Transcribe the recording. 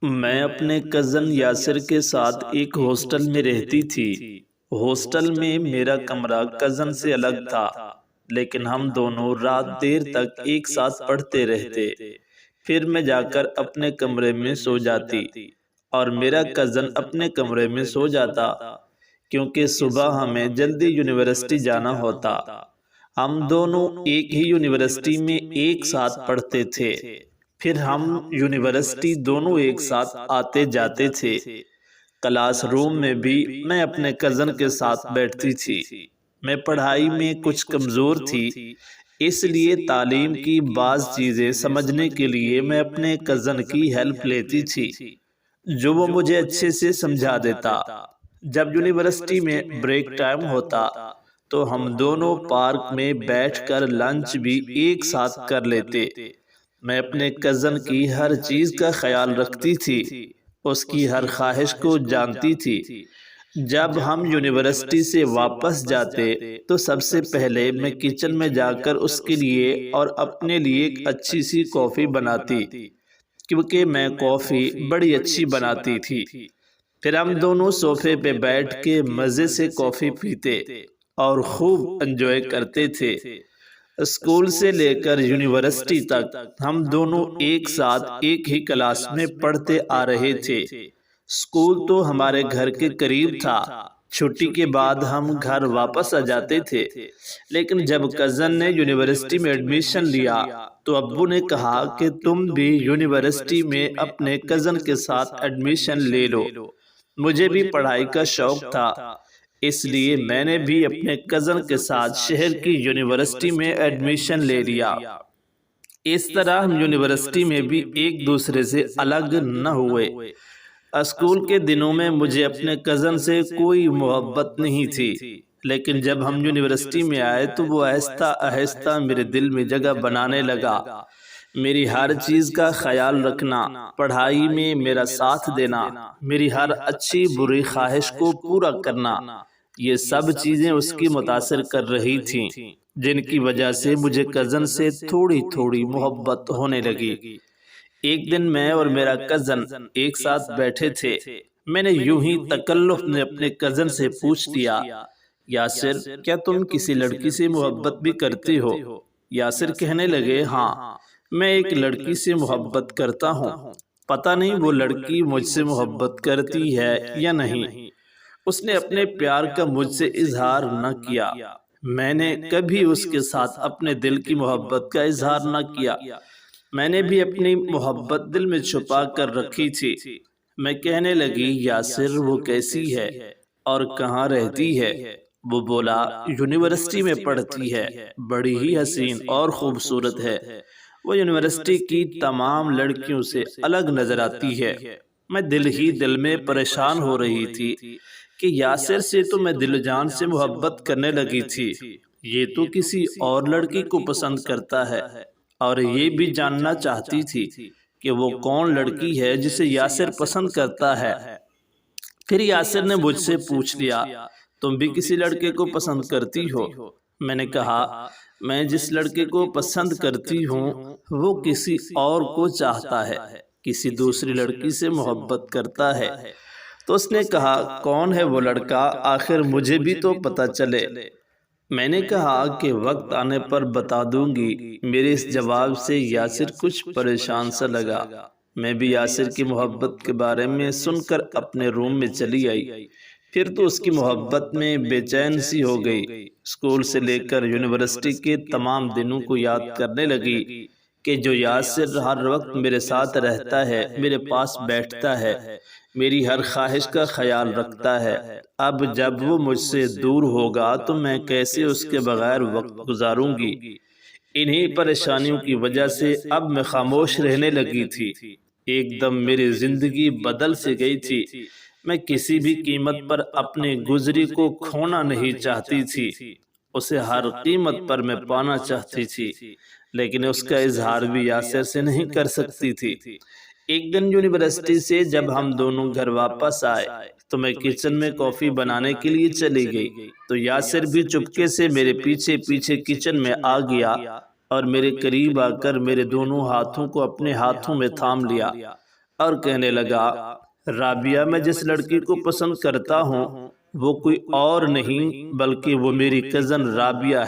میں اپنے کزن یاسر کے ساتھ ایک ہاسٹل میں رہتی تھی۔ ہاسٹل میں میرا کمرہ کزن سے الگ تھا، لیکن ہم دونوں رات دیر تک ایک ساتھ پڑھتے رہتے۔ پھر میں جا کر اپنے کمرے میں سو جاتی اور میرا کزن اپنے کمرے میں سو جاتا، کیونکہ صبح ہمیں جلدی یونیورسٹی جانا ہوتا۔ ہم دونوں ایک ہی یونیورسٹی میں ایک ساتھ پڑھتے تھے۔ پھر ہم یونیورسٹی دونوں ایک ساتھ آتے جاتے تھے۔ کلاس روم میں بھی میں اپنے کزن کے ساتھ بیٹھتی تھی۔ میں پڑھائی میں کچھ کمزور تھی، اس لیے تعلیم کی بعض چیزیں سمجھنے کے لیے میں اپنے کزن کی ہیلپ لیتی تھی، جو وہ مجھے اچھے سے سمجھا دیتا۔ جب یونیورسٹی میں بریک ٹائم ہوتا تو ہم دونوں پارک میں بیٹھ کر لنچ بھی ایک ساتھ کر لیتے۔ میں اپنے کزن کی ہر چیز کا خیال رکھتی تھی، اس کی ہر خواہش کو جانتی تھی۔ جب ہم یونیورسٹی سے واپس جاتے تو سب سے پہلے میں کچن میں جا کر اس کے لیے اور اپنے لیے ایک اچھی سی کافی بناتی، کیونکہ میں کافی بڑی اچھی بناتی تھی۔ پھر ہم دونوں صوفے پہ بیٹھ کے مزے سے کافی پیتے اور خوب انجوائے کرتے تھے۔ اسکول سے لے کر یونیورسٹی تک ہم دونوں ایک ساتھ ایک ہی کلاس میں پڑھتے آ رہے تھے۔ اسکول تو ہمارے گھر کے قریب تھا، چھٹی کے بعد ہم گھر واپس آ جاتے تھے۔ لیکن جب کزن نے یونیورسٹی میں ایڈمیشن لیا تو ابو نے کہا کہ تم بھی یونیورسٹی میں اپنے کزن کے ساتھ ایڈمیشن لے لو۔ مجھے بھی پڑھائی کا شوق تھا، اس لیے میں نے بھی اپنے کزن کے ساتھ شہر کی یونیورسٹی میں ایڈمیشن لے لیا۔ اس طرح ہم یونیورسٹی میں بھی ایک دوسرے سے الگ نہ ہوئے۔ اسکول کے دنوں میں مجھے اپنے کزن سے کوئی محبت نہیں تھی، لیکن جب ہم یونیورسٹی میں آئے تو وہ آہستہ آہستہ میرے دل میں جگہ بنانے لگا۔ میری ہر چیز کا خیال رکھنا، پڑھائی میں میرا ساتھ دینا، میری ہر اچھی بری خواہش کو پورا کرنا، یہ سب چیزیں اس کی متاثر کر رہی تھیں، جن کی وجہ سے مجھے کزن سے تھوڑی تھوڑی محبت ہونے لگی۔ ایک دن میں اور میرا کزن ایک ساتھ بیٹھے تھے۔ میں نے یوں ہی تکلف میں اپنے کزن سے پوچھ لیا، یاسر کیا تم کسی لڑکی سے محبت بھی کرتی ہو؟ یاسر کہنے لگے، ہاں میں ایک لڑکی سے محبت کرتا ہوں، پتہ نہیں وہ لڑکی مجھ سے محبت کرتی ہے یا نہیں۔ اس نے اپنے پیار کا مجھ سے اظہار نہ کیا، میں نے کبھی اس کے ساتھ اپنے دل کی محبت کا اظہار نہ کیا۔ میں نے بھی اپنی محبت دل میں چھپا کر رکھی تھی۔ میں کہنے لگی، یاسر وہ کیسی ہے اور کہاں رہتی ہے؟ وہ بولا، یونیورسٹی میں پڑھتی ہے، بڑی ہی حسین اور خوبصورت ہے، وہ یونیورسٹی کی تمام لڑکیوں سے الگ نظر آتی ہے۔ میں دل ہی دل میں پریشان ہو رہی تھی کہ یاسر سے تو میں دل جان سے محبت کرنے لگی تھی، یہ تو کسی اور لڑکی کو پسند کرتا ہے، اور یہ بھی جاننا چاہتی تھی کہ وہ کون لڑکی ہے جسے یاسر پسند کرتا ہے۔ پھر یاسر نے مجھ سے پوچھ لیا، تم بھی کسی لڑکے کو پسند کرتی ہو؟ میں نے کہا، میں جس لڑکے کو پسند کرتی ہوں وہ کسی اور کو چاہتا ہے، کسی دوسری لڑکی سے محبت کرتا ہے۔ تو اس نے کہا، کون ہے وہ لڑکا؟ آخر مجھے بھی تو پتہ چلے۔ میں نے کہا کہ وقت آنے پر بتا دوں گی۔ میرے اس جواب سے یاسر کچھ پریشان سا لگا۔ میں بھی یاسر کی محبت کے بارے میں سن کر اپنے روم میں چلی آئی۔ پھر تو اس کی محبت میں بے چین سی ہو گئی۔ اسکول سے لے کر یونیورسٹی کے تمام دنوں کو یاد کرنے لگی کہ جو یاسر ہر وقت میرے ساتھ رہتا ہے، میرے پاس بیٹھتا ہے، میری ہر خواہش کا خیال رکھتا ہے۔ اب جب وہ مجھ سے دور ہوگا تو میں کیسے اس کے بغیر وقت گزاروں گی؟ انہی پریشانیوں کی وجہ سے اب میں خاموش رہنے لگی تھی۔ ایک دم میری زندگی بدل سے گئی تھی۔ میں کسی بھی قیمت پر اپنے گزری کو کھونا نہیں چاہتی تھی، اسے ہر قیمت پر میں پانا چاہتی تھی، لیکن اس کا اظہار بھی یاسر سے نہیں کر سکتی تھی۔ ایک دن یونیورسٹی سے جب ہم دونوں گھر واپس آئے تو میں کچن میں کافی بنانے کے لیے چلی گئی، تو یاسر بھی چپکے سے میرے پیچھے پیچھے کچن میں آ گیا اور میرے قریب آ کر میرے دونوں ہاتھوں کو اپنے ہاتھوں میں تھام لیا اور کہنے لگا رابعہ میں جس لڑکی کو پسند کرتا ہوں وہ کوئی اور نہیں بلکہ وہ میری کزن رابعہ